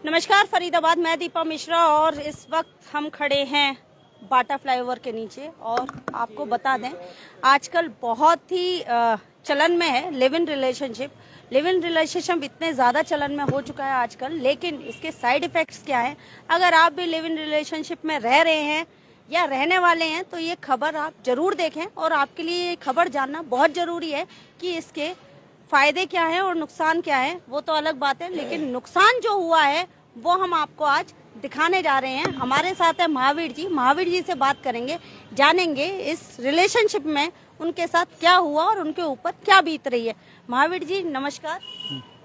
नमस्कार फरीदाबाद, मैं दीपा मिश्रा और इस वक्त हम खड़े हैं बाटा फ्लाईओवर के नीचे। और आपको बता दें, आजकल बहुत ही चलन में है live in relationship. Live in relationship इतने ज़्यादा चलन में हो चुका है आजकल, लेकिन इसके साइड इफ़ेक्ट्स क्या हैं? अगर आप भी लिव इन रिलेशनशिप में रह रहे हैं या रहने वाले हैं तो ये खबर आप जरूर देखें। और आपके लिए ये खबर जानना बहुत ज़रूरी है कि इसके फायदे क्या हैं और नुकसान क्या है। वो तो अलग बात है, लेकिन नुकसान जो हुआ है वो हम आपको आज दिखाने जा रहे हैं। हमारे साथ है महावीर जी। महावीर जी से बात करेंगे, जानेंगे इस रिलेशनशिप में उनके साथ क्या हुआ और उनके ऊपर क्या बीत रही है। महावीर जी नमस्कार।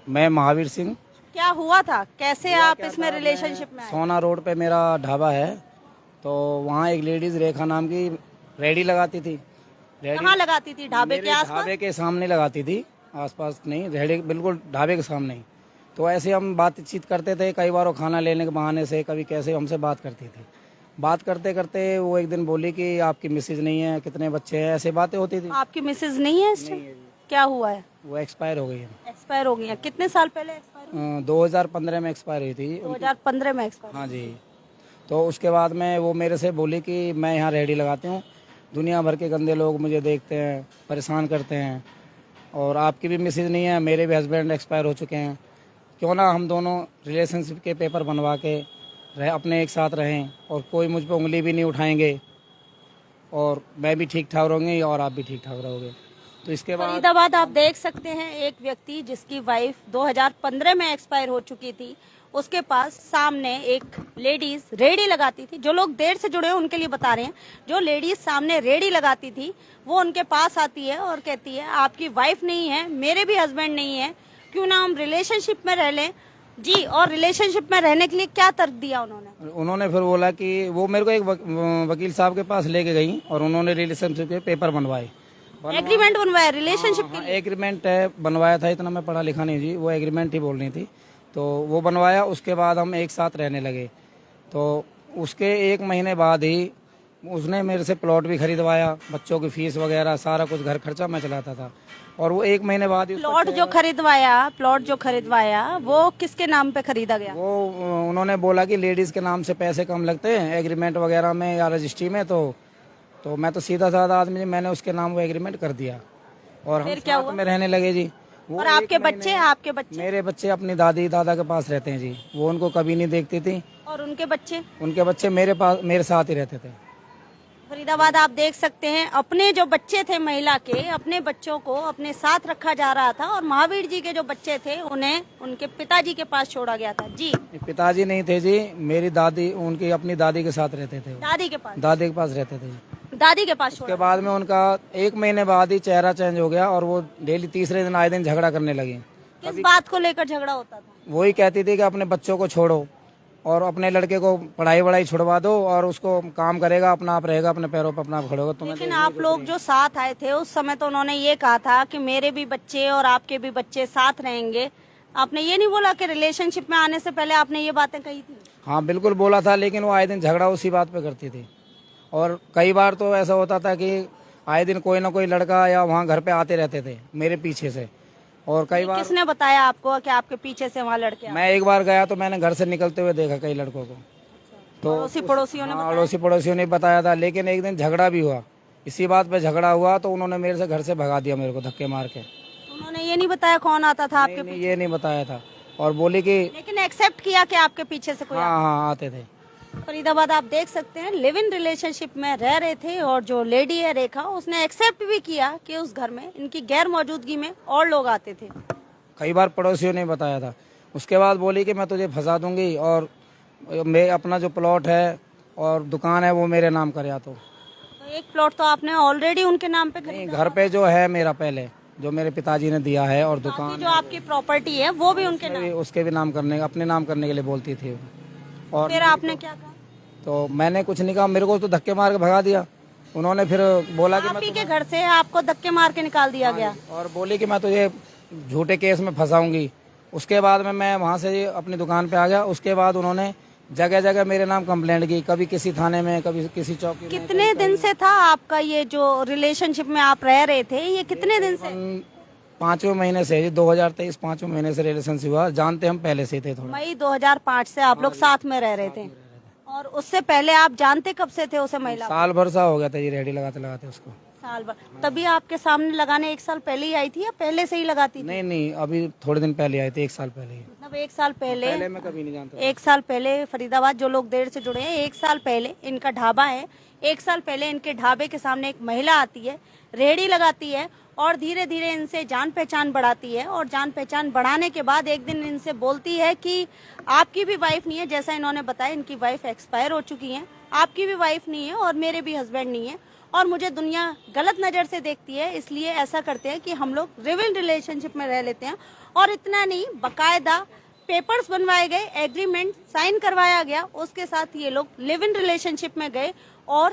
मैं महावीर सिंह। क्या हुआ था, कैसे आप इसमें रिलेशनशिप में आए? सोना रोड पे मेरा ढाबा है, तो वहाँ एक लेडीज रेखा नाम की रेडी लगाती थी। कहाँ लगाती थी? ढाबे के आसपास? ढाबे के सामने लगाती थी, आसपास नहीं, रेडी बिल्कुल ढाबे के सामने ही। तो ऐसे हम बातचीत करते थे, कई बार वो खाना लेने के बहाने से, कभी कैसे हमसे बात करती थी। बात करते करते वो एक दिन बोली कि आपकी मिसेज नहीं है, कितने बच्चे हैं, ऐसे बातें होती थी। आपकी मिसेज नहीं है इस टाइम? क्या हुआ है? वो एक्सपायर हो गई है। एक्सपायर हो गई है? कितने साल पहले एक्सपायर? 2015 में एक्सपायर हुई थी। 2015 में एक्सपायर? हाँ जी। तो उसके बाद में वो मेरे से बोली कि मैं यहाँ रेडी लगाती हूँ, दुनिया भर के गंदे लोग मुझे देखते हैं, परेशान करते हैं, और आपकी भी मिसेज नहीं है, मेरे भी हस्बैंड एक्सपायर हो चुके हैं, क्यों ना हम दोनों रिलेशनशिप के पेपर बनवा के अपने एक साथ रहें, और कोई मुझ पर उंगली भी नहीं उठाएंगे, और मैं भी ठीक ठाक रहूँगी और आप भी ठीक ठाक रहोगे। तो इसके बाद फरीदाबाद आप देख सकते हैं, एक व्यक्ति जिसकी वाइफ 2015 में एक्सपायर हो चुकी थी, उसके पास सामने एक लेडीज रेडी लगाती थी। जो लोग देर से जुड़े हैं उनके लिए बता रहे हैं, जो लेडीज सामने रेडी लगाती थी वो उनके पास आती है और कहती है आपकी वाइफ नहीं है, मेरे भी हस्बैंड नहीं है, क्यों ना हम रिलेशनशिप में रह लें जी। और रिलेशनशिप में रहने के लिए क्या तर्क दिया उन्होंने फिर बोला कि वो मेरे को एक वकील साहब के पास लेके गई, और उन्होंने रिलेशनशिप के पेपर बनवाए, एग्रीमेंट बनवाया रिलेशनशिप के लिए? एग्रीमेंट बनवाया था, इतना मैं पढ़ा लिखा नहीं जी, वो एग्रीमेंट ही बोल रही थी। तो वो बनवाया, उसके बाद हम एक साथ रहने लगे। तो उसके 1 महीने बाद ही उसने मेरे से प्लॉट भी खरीदवाया, बच्चों की फीस वगैरह सारा कुछ, घर खर्चा मैं चलाता था। और वो 1 महीने बाद ही प्लॉट जो खरीदवाया वो किसके नाम पे खरीदा गया? वो उन्होंने बोला कि लेडीज के नाम से पैसे कम लगते हैं एग्रीमेंट वगैरह में या रजिस्ट्री में। तो मैं तो सीधा साधा आदमी, मैंने उसके नाम वो एग्रीमेंट कर दिया, और हम साथ में रहने लगे जी। और आपके बच्चे? मेरे बच्चे अपनी दादी दादा के पास रहते हैं जी, वो उनको कभी नहीं देखती थी। और उनके बच्चे मेरे साथ ही रहते थे। फरीदाबाद आप देख सकते हैं, अपने जो बच्चे थे महिला के, अपने बच्चों को अपने साथ रखा जा रहा था, और महावीर जी के जो बच्चे थे उन्हें उनके पिताजी के पास छोड़ा गया था जी। पिताजी नहीं थे जी, मेरी दादी, उनकी अपनी दादी के साथ रहते थे। दादी के पास रहते थे। दादी के पास उसके बाद में उनका 1 महीने बाद ही चेहरा चेंज हो गया, और वो डेली तीसरे दिन आए दिन झगड़ा करने लगी। किस बात को लेकर झगड़ा होता था? वही कहती थी कि अपने बच्चों को छोड़ो और अपने लड़के को पढ़ाई छुड़वा दो, और उसको काम करेगा, अपना आप रहेगा, अपने पैरों पर अपना आप खड़े होगा। लेकिन आप लोग जो साथ आए थे उस समय तो उन्होंने ये कहा था कि मेरे भी बच्चे और आपके भी बच्चे साथ रहेंगे। आपने ये नहीं बोला कि रिलेशनशिप में आने से पहले आपने ये बातें कही थी? हाँ बिल्कुल बोला था, लेकिन वो आए दिन झगड़ा उसी बात पे करती थी। और कई बार तो ऐसा होता था कि आए दिन कोई ना कोई लड़का या वहाँ घर पे आते रहते थे मेरे पीछे से। और कई बार किसने बताया आपको कि आपके पीछे से वहाँ लड़के? मैं एक बार गया तो मैंने घर से निकलते हुए देखा कई लड़कों को। तो अड़ोसी पड़ोसियों ने बताया था, लेकिन एक दिन झगड़ा भी हुआ, इसी बात पे झगड़ा हुआ, तो उन्होंने मेरे से घर से भगा दिया, मेरे को धक्के मार के। उन्होंने ये नहीं बताया कौन आता था आपके पीछे? ये नहीं बताया था, और बोली कि लेकिन एक्सेप्ट किया कि आपके पीछे से कोई? हाँ आते थे। फरीदाबाद आप देख सकते हैं, लिव इन रिलेशनशिप में रह रहे थे, और जो लेडी है रेखा, उसने एक्सेप्ट भी किया कि उस घर में इनकी गैर मौजूदगी में और लोग आते थे। कई बार पड़ोसियों ने बताया था। उसके बाद बोली कि मैं तुझे फंसा दूंगी, और मैं अपना जो प्लॉट है और दुकान है वो मेरे नाम कर। या तो एक प्लॉट तो आपने ऑलरेडी उनके नाम पे खरीदा? घर पे जो है मेरा पहले, जो मेरे पिताजी ने दिया है, और दुकान जो आपकी प्रॉपर्टी है वो भी उनके नाम? उसके भी नाम करने, अपने नाम करने के लिए बोलती थी। और फिर आपने क्या कहा? तो मैंने कुछ नहीं कहा, मेरे को तो धक्के मार के भगा दिया। उन्होंने फिर बोला कि आप ही के घर से आपको धक्के मार के निकाल दिया गया, और बोली कि मैं तुझे झूठे केस में फंसाऊंगी। उसके बाद में मैं वहाँ से अपनी दुकान पे आ गया। उसके बाद उन्होंने जगह जगह मेरे नाम कंप्लेंट की, कभी किसी थाने में, कभी किसी चौकी में। कितने दिन से था आपका ये जो रिलेशनशिप में आप रह रहे थे, ये कितने दिन से? 5वें महीने से जी, 2023 5वें महीने से रिलेशनशिप हुआ। जानते हम पहले से थे थोड़ा। मई 2005 से आप लोग साथ में रह रहे थे, और उससे पहले आप जानते कब से थे उसे महिला को? साल भर सा हो गया था जी रेडी लगाते लगाते उसको। साल भर। तभी आपके सामने लगाने 1 साल पहले ही आई थी या पहले से ही लगाती थी? नहीं नहीं, अभी थोड़े दिन पहले आए थे, 1 साल पहले ही। मतलब 1 साल पहले मैं कभी नहीं जानता। 1 साल पहले फरीदाबाद, जो लोग देर से जुड़े हैं, 1 साल पहले इनका ढाबा है। 1 साल पहले इनके ढाबे के सामने एक महिला आती है, रेहड़ी लगाती है, और धीरे धीरे इनसे जान पहचान बढ़ाती है। और जान पहचान बढ़ाने के बाद एक दिन इनसे बोलती है कि आपकी भी वाइफ नहीं है, जैसा इन्होंने बताया इनकी वाइफ एक्सपायर हो चुकी है, आपकी भी वाइफ नहीं है और मेरे भी हस्बैंड नहीं है, और मुझे दुनिया गलत नजर से देखती है, इसलिए ऐसा करते हैं कि हम लोग लिव इन रिलेशनशिप में रह लेते हैं। और इतना नहीं, बकायदा पेपर्स बनवाए गए, एग्रीमेंट साइन करवाया गया, उसके साथ ये लोग लिव इन रिलेशनशिप में गए, और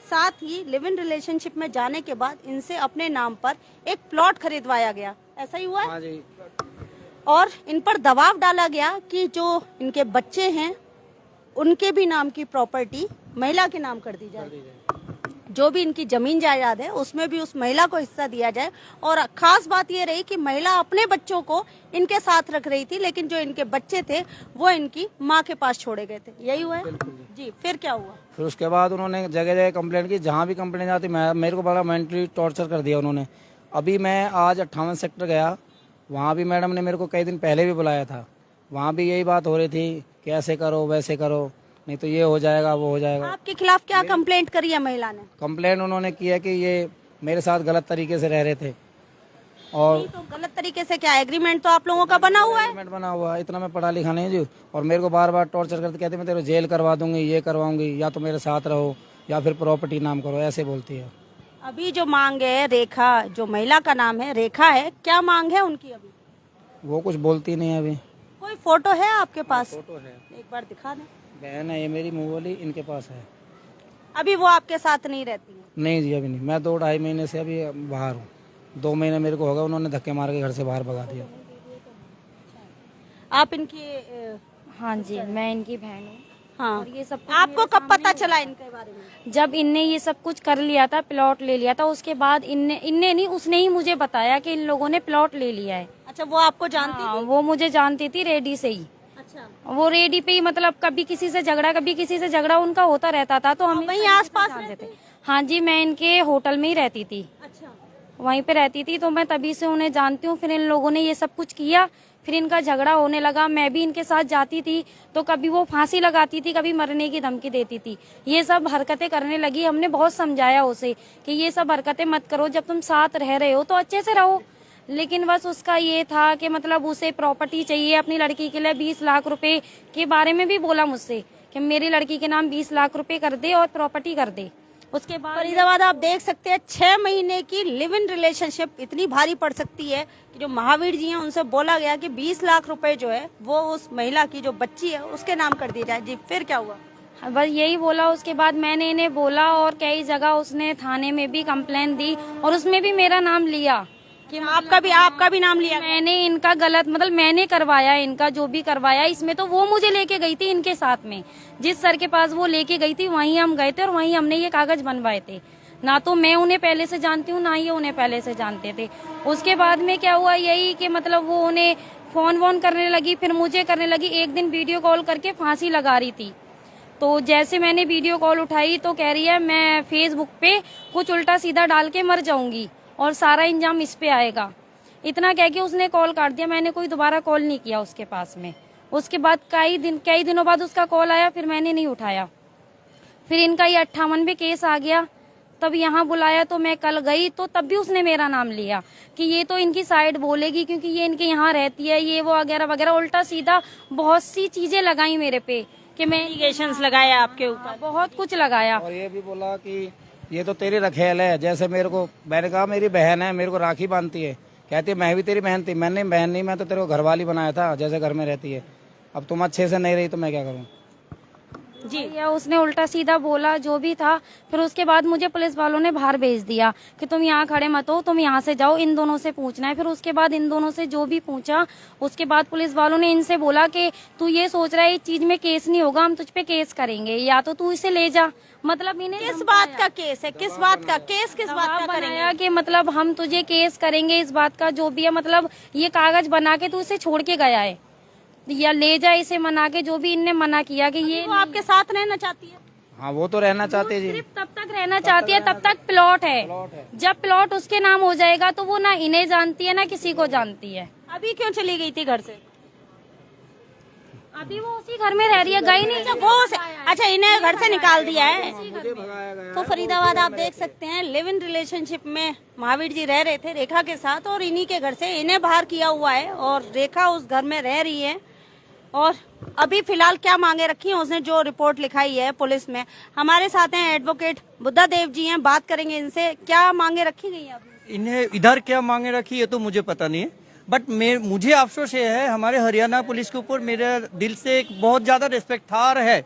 साथ ही लिव इन रिलेशनशिप में जाने के बाद इनसे अपने नाम पर एक प्लॉट खरीदवाया गया। ऐसा ही हुआ है? हाँ जी। और इन पर दबाव डाला गया कि जो इनके बच्चे हैं उनके भी नाम की प्रॉपर्टी महिला के नाम कर दी जाए, जो भी इनकी जमीन जायदाद है उसमें भी उस महिला को हिस्सा दिया जाए। और खास बात ये रही कि महिला अपने बच्चों को इनके साथ रख रही थी, लेकिन जो इनके बच्चे थे वो इनकी माँ के पास छोड़े गए थे। यही हुआ है जी। फिर क्या हुआ? फिर उसके बाद उन्होंने जगह जगह कंप्लेंट की, जहाँ भी कंप्लेंट जाती मेरे को बड़ा मेंटली टॉर्चर कर दिया उन्होंने। अभी मैं आज 58 सेक्टर गया, वहाँ भी मैडम ने मेरे को कई दिन पहले भी बुलाया था, वहाँ भी यही बात हो रही थी कि ऐसे करो वैसे करो, नहीं तो ये हो जाएगा वो हो जाएगा। आपके खिलाफ क्या कंप्लेंट करी है महिला ने? कंप्लेंट उन्होंने किया कि ये मेरे साथ गलत तरीके से रह रहे थे। और नहीं तो गलत तरीके से क्या? एग्रीमेंट तो आप लोगों का बना हुआ है। एग्रीमेंट बना हुआ है, इतना मैं पढ़ा लिखा नहीं जी। और मेरे को बार बार टॉर्चर करते, कहते मैं तेरे जेल करवा दूंगी, ये करवाऊंगी, या तो मेरे साथ रहो या फिर प्रॉपर्टी नाम करो, ऐसे बोलती है। अभी जो मांग है रेखा, जो महिला का नाम है रेखा है, क्या मांग है उनकी अभी? वो कुछ बोलती नहीं है अभी। कोई फोटो है आपके पास? फोटो है, एक बार दिखा दें। बहन है ये मेरी, मुँह बोली, इनके पास है। अभी वो आपके साथ नहीं रहती है? नहीं जी अभी नहीं, मैं 2-2.5 महीने से अभी बाहर हूँ। 2 महीने मेरे को होगा, उन्होंने धक्के मार के घर से बाहर भगा दिया। आप इनकी हाँ जी, मैं इनकी बहन हूँ। हाँ, और ये सब कुछ आपको मेरे कब पता सामने चला इनके बारे में? जब इनने ये सब कुछ कर लिया था, प्लॉट ले लिया था, उसके बाद इनने नहीं, उसने ही मुझे बताया कि इन लोगों ने प्लॉट ले लिया है। अच्छा, वो आपको जानती हाँ, थी? वो मुझे जानती थी रेडी से ही। अच्छा, वो रेडी पे ही, मतलब कभी किसी से झगड़ा, कभी किसी से झगड़ा उनका होता रहता था, तो हम वहीं आसपास जानते थे। हाँ जी, मैं इनके होटल में ही रहती थी, अच्छा, वहीं पे रहती थी, तो मैं तभी से उन्हें जानती हूँ। फिर इन लोगों ने ये सब कुछ किया, फिर इनका झगड़ा होने लगा। मैं भी इनके साथ जाती थी तो कभी वो फांसी लगाती थी, कभी मरने की धमकी देती थी। ये सब हरकतें करने लगी। हमने बहुत समझाया उसे कि ये सब हरकतें मत करो, जब तुम साथ रह रहे हो तो अच्छे से रहो। लेकिन बस उसका ये था कि मतलब उसे प्रॉपर्टी चाहिए अपनी लड़की के लिए। 20 लाख रुपए के बारे में भी बोला मुझसे कि मेरी लड़की के नाम 20 लाख रुपए कर दे और प्रॉपर्टी कर दे। उसके बाद फरीदाबाद आप देख सकते हैं 6 महीने की लिव इन रिलेशनशिप इतनी भारी पड़ सकती है कि जो महावीर जी हैं उनसे बोला गया कि 20 लाख रुपए जो है वो उस महिला की जो बच्ची है उसके नाम कर दी जाए। जी, फिर क्या हुआ? बस यही बोला। उसके बाद मैंने इन्हें बोला और कई जगह उसने थाने में भी कंप्लेन दी और उसमें भी मेरा नाम लिया कि आपका भी नाम लिया? मैंने इनका गलत, मतलब मैंने करवाया, इनका जो भी करवाया इसमें, तो वो मुझे लेके गई थी इनके साथ में। जिस सर के पास वो लेके गई थी वहीं हम गए थे और वहीं हमने ये कागज बनवाए थे। ना तो मैं उन्हें पहले से जानती हूँ, ना ही उन्हें पहले से जानते थे। उसके बाद में क्या हुआ, यही कि मतलब वो उन्हें फोन वोन करने लगी, फिर मुझे करने लगी। एक दिन वीडियो कॉल करके फांसी लगा रही थी, तो जैसे मैंने वीडियो कॉल उठाई तो कह रही है मैं फेसबुक पे कुछ उल्टा सीधा डाल के मर जाऊंगी और सारा इंजाम इस पे आएगा। इतना कह के उसने कॉल काट दिया। मैंने कोई दोबारा कॉल नहीं किया उसके पास में। उसके बाद कई दिनों बाद उसका कॉल आया, फिर मैंने नहीं उठाया। फिर इनका ये 58 केस आ गया, तब यहाँ बुलाया तो मैं कल गई तो तब भी उसने मेरा नाम लिया कि ये तो इनकी साइड बोलेगी क्योंकि ये इनके यहाँ रहती है, ये वो वगैरह वगैरह, उल्टा सीधा बहुत सी चीजें लगाई मेरे पे कि मैं एलिगेशंस लगाए आपके ऊपर? बहुत कुछ लगाया। और ये भी बोला कि ये तो तेरी रखेल है। जैसे मेरे को, मैंने कहा मेरी बहन है, मेरे को राखी बांधती है, कहती है मैं भी तेरी बहन थी। मैंने बहन नहीं, मैं तो तेरे को घरवाली बनाया था, जैसे घर में रहती है। अब तुम अच्छे से नहीं रही तो मैं क्या करूं? जी। या उसने उल्टा सीधा बोला जो भी था। फिर उसके बाद मुझे पुलिस वालों ने बाहर भेज दिया कि तुम यहाँ खड़े मत हो, तुम यहाँ से जाओ, इन दोनों से पूछना है। फिर उसके बाद इन दोनों से जो भी पूछा, उसके बाद पुलिस वालों ने इनसे बोला कि तू ये सोच रहा है इस चीज में केस नहीं होगा, हम तुझ पे केस करेंगे, या तो तू इसे ले जा। मतलब इन्हें किस बात का केस है? किस बात का केस? किस बात का करेंगे? बनाया कि मतलब हम तुझे केस करेंगे इस बात का, जो भी है, मतलब ये कागज बना के तू इसे छोड़ के गया है या ले जा, इसे मना के, जो भी इनने मना किया कि ये वो आपके साथ रहना चाहती है? हाँ वो तो रहना चाहते जी। सिर्फ तब तक रहना चाहती है, तब तक प्लॉट है। जब प्लॉट उसके नाम हो जाएगा तो वो ना इन्हें जानती है ना किसी को जानती है। अभी क्यों चली गई थी घर से? अभी वो उसी घर में रह रही है, गई नहीं। अच्छा, इन्हें घर से निकाल दिया है। तो फरीदाबाद आप देख सकते हैं, लिव इन रिलेशनशिप में महावीर जी रह रहे थे रेखा के साथ, और इन्हीं के घर से इन्हें बाहर किया हुआ है, और रेखा उस घर में रह रही है। और अभी फिलहाल क्या मांगे रखी हैं उसने, जो रिपोर्ट लिखाई है पुलिस में। हमारे साथ हैं एडवोकेट बुद्धा देव जी हैं, बात करेंगे इनसे, क्या मांगे रखी गई हैं अभी? इन्हें इधर क्या मांगे रखी है तो मुझे पता नहीं है, बट मुझे अफसोस ये है हमारे हरियाणा पुलिस के ऊपर मेरे दिल से एक बहुत ज्यादा रिस्पेक्ट था और है,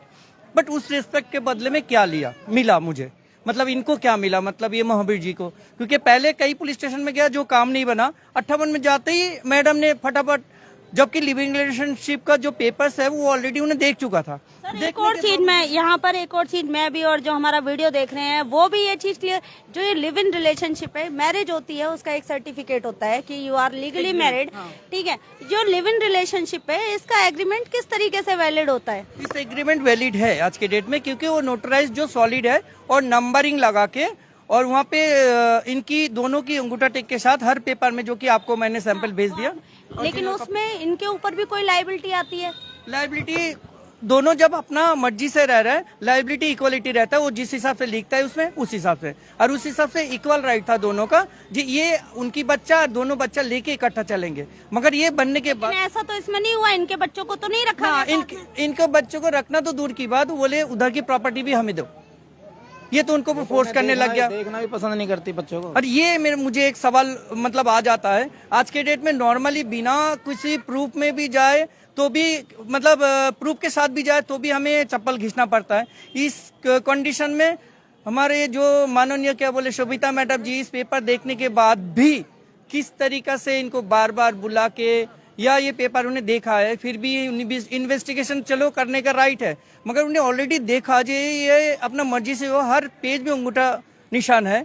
बट उस रिस्पेक्ट के बदले में क्या मिला मुझे, मतलब इनको क्या मिला, मतलब ये महावीर जी को। क्योंकि पहले कई पुलिस स्टेशन में गया जो काम नहीं बना, 58 में जाते ही मैडम ने फटाफट, जबकि लिविंग रिलेशनशिप का जो पेपर्स है वो ऑलरेडी उन्हें देख चुका था। एक और चीज मैं यहाँ पर, एक और चीज मैं भी और जो हमारा वीडियो देख रहे हैं वो भी ये चीज क्लियर, जो ये लिव इन रिलेशनशिप है, मैरिज होती है, उसका एक सर्टिफिकेट होता है कि यू आर लीगली मैरिड, ठीक है। जो लिव इन रिलेशनशिप है, इसका एग्रीमेंट किस तरीके से वैलिड होता है? इस एग्रीमेंट वैलिड है आज के डेट में, क्योंकि वो नोटराइज जो सॉलिड है और नंबरिंग लगा के, और वहाँ पे इनकी दोनों की अंगूठा टेक के साथ हर पेपर में, जो कि आपको मैंने सैंपल भेज दिया। लेकिन उसमें इनके ऊपर भी कोई लाइबिलिटी आती है? लाइबिलिटी दोनों जब अपना मर्जी से रह रहे हैं, लाइबिलिटी इक्वलिटी रहता है, वो जिस हिसाब से लिखता है उसमें उस हिसाब से, और उस हिसाब से इक्वल राइट था दोनों का जी। ये उनकी बच्चा, दोनों बच्चा लेके इकट्ठा चलेंगे, मगर ये बनने के बाद ऐसा तो इसमें नहीं हुआ, इनके बच्चों को तो नहीं रखा हाँ, गया? इनके बच्चों को रखना तो दूर की बात, बोले उधर की प्रॉपर्टी भी हमें दो, ये तो उनको फोर्स करने लग गया। देखना भी पसंद नहीं करती बच्चों को। और ये मुझे एक सवाल मतलब आ जाता है, आज के डेट में नॉर्मली बिना किसी प्रूफ में भी जाए तो भी, मतलब प्रूफ के साथ भी जाए तो भी हमें चप्पल घिसना पड़ता है। इस कंडीशन में हमारे जो माननीय क्या बोले शोभिता मैडम जी, इस पेपर देखने के बाद भी किस तरीका से इनको बार बार बुला के, या ये पेपर उन्हें देखा है, फिर भी इन्वेस्टिगेशन चलो करने का राइट है, मगर उन्हें ऑलरेडी देखा जे ये अपना मर्जी से, वो हर पेज में अंगूठा निशान है,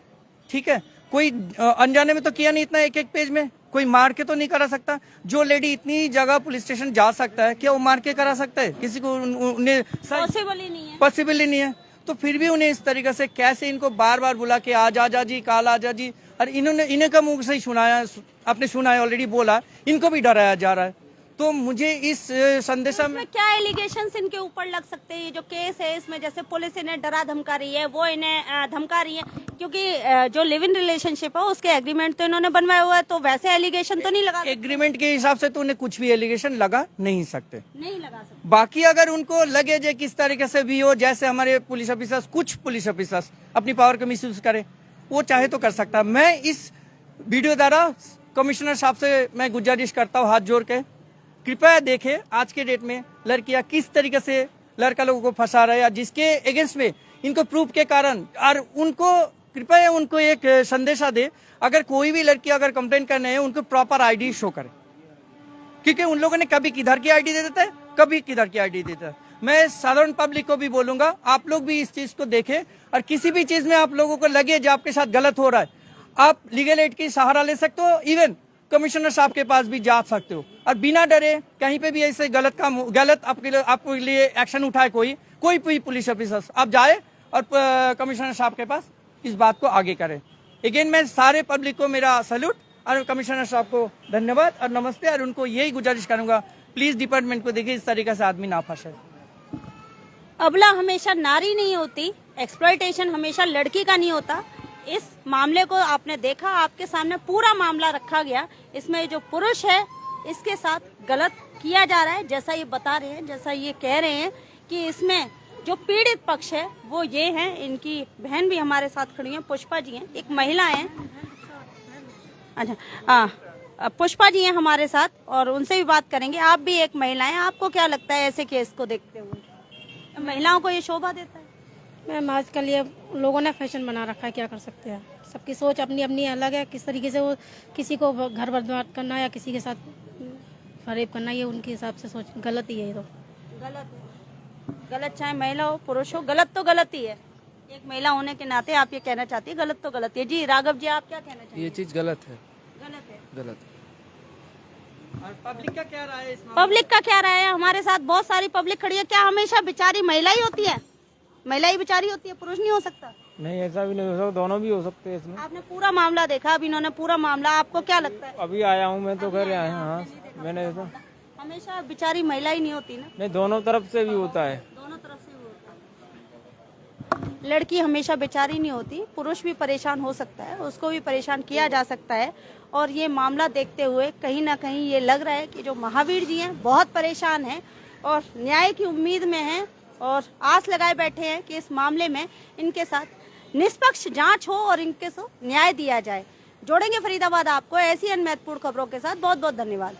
ठीक है। कोई अनजाने में तो किया नहीं इतना, एक एक पेज में कोई मार के तो नहीं करा सकता। जो लेडी इतनी जगह पुलिस स्टेशन जा सकता है, क्या वो मार के करा सकता है किसी को? उन्हें पॉसिबल ही नहीं है, पॉसिबल ही नहीं है। तो फिर भी उन्हें इस तरीके से कैसे इनको बार बार बुला के आज आजा जी, काल आजा जी, और इन्हें का मुंह से ही सुनाया, आपने सुना है ऑलरेडी बोला, इनको भी डराया जा रहा है। तो मुझे इस संदेशा में क्या एलिगेशंस इनके ऊपर लग सकते हैं? ये जो केस है इसमें जैसे पुलिस इन्हें डरा धमका रही है, वो इन्हें धमका रही है, क्योंकि जो लिव इन रिलेशनशिप है उसके एग्रीमेंट तो इन्होंने बनवाया हुआ है, तो वैसे एलिगेशन तो नहीं लगा सकते? एग्रीमेंट के हिसाब से तो उन्हें कुछ भी एलिगेशन लगा नहीं सकते, नहीं लगा सकते। बाकी अगर उनको लगे जो किस तरीके से भी हो, जैसे हमारे पुलिस ऑफिसर्स, कुछ पुलिस ऑफिसर्स अपनी पावर का मिसयूज करे, वो चाहे तो कर सकता है। मैं इस वीडियो द्वारा कमिश्नर साहब से मैं गुजारिश करता हूँ हाथ जोड़ के, कृपया देखें आज के डेट में लड़कियां किस तरीके से लड़का लोगों को फंसा रहे हैं, जिसके अगेंस्ट में इनको प्रूफ के कारण, और उनको कृपया उनको एक संदेशा दे, अगर कोई भी लड़की अगर कंप्लेंट करने है उनको प्रॉपर आईडी शो करे, क्योंकि उन लोगों ने कभी किधर की आईडी दे देता है, कभी किधर की आईडी देता है। मैं साधारण पब्लिक को भी बोलूंगा, आप लोग भी इस चीज को देखें, और किसी भी चीज में आप लोगों को लगे जो आपके साथ गलत हो रहा है, आप लीगल एड की सहारा ले सकते हो, इवन कमिश्नर साहब के पास भी जा सकते हो, और बिना डरे कहीं पे भी ऐसे गलत आपके लिए एक्शन उठाए कोई भी पुलिस ऑफिसर, आप जाए और कमिश्नर साहब के पास इस बात को आगे करें। अगेन मैं सारे पब्लिक को मेरा सैल्यूट, और कमिश्नर साहब को धन्यवाद और नमस्ते, और उनको यही गुजारिश करूंगा प्लीज डिपार्टमेंट को देखिए, इस तरीके से आदमी ना फंसे। अबला हमेशा नारी नहीं होती, एक्सप्लॉयटेशन हमेशा लड़की का नहीं होता। इस मामले को आपने देखा, आपके सामने पूरा मामला रखा गया। इसमें जो पुरुष है इसके साथ गलत किया जा रहा है, जैसा ये बता रहे हैं, जैसा ये कह रहे हैं कि इसमें जो पीड़ित पक्ष है वो ये हैं। इनकी बहन भी हमारे साथ खड़ी है, पुष्पा जी हैं, एक महिला है। अच्छा, पुष्पा जी हैं हमारे साथ, और उनसे भी बात करेंगे। आप भी एक महिला हैं, आपको क्या लगता है ऐसे केस को देखते हुए? महिलाओं को ये शोभा देता है। मैम आजकल ये लोगों ने फैशन बना रखा है, क्या कर सकते हैं। सबकी सोच अपनी अपनी अलग है। किस तरीके से वो किसी को घर बर्बाद करना या किसी के साथ फरेब करना, ये उनके हिसाब से सोच गलत ही है। ये तो गलत है, गलत चाहे महिला हो पुरुष हो, गलत तो गलत ही है। एक महिला होने के नाते आप ये कहना चाहती है गलत तो गलत है। जी राघव जी, आप क्या कहना चाहते हैं? ये चीज गलत है, गलत है। गलत। और पब्लिक का क्या राय है इस मामले में? पब्लिक का क्या राय है? हमारे साथ बहुत सारी पब्लिक खड़ी है। क्या हमेशा बेचारी महिला ही होती है? महिला ही बेचारी होती है, पुरुष नहीं हो सकता? नहीं, ऐसा भी नहीं हो सकता, दोनों भी हो सकते हैं इसमें। आपने पूरा मामला देखा, अब इन्होंने पूरा मामला, आपको क्या लगता है? अभी आया हूँ मैं तो घर आया हूँ। हाँ, मैंने तो हमेशा बेचारी महिला ही नहीं होती ना, नहीं, दोनों तरफ से भी होता है। दोनों तरफ से होता है। लड़की हमेशा बेचारी नहीं होती, पुरुष भी परेशान हो सकता है, उसको भी परेशान किया जा सकता है। और ये मामला देखते हुए कहीं ना कहीं ये लग रहा है कि जो महावीर जी हैं बहुत परेशान हैं और न्याय की उम्मीद में हैं और आस लगाए बैठे हैं कि इस मामले में इनके साथ निष्पक्ष जांच हो और इनके से न्याय दिया जाए। जोड़ेंगे फरीदाबाद आपको ऐसी अन्य महत्वपूर्ण खबरों के साथ। बहुत बहुत धन्यवाद।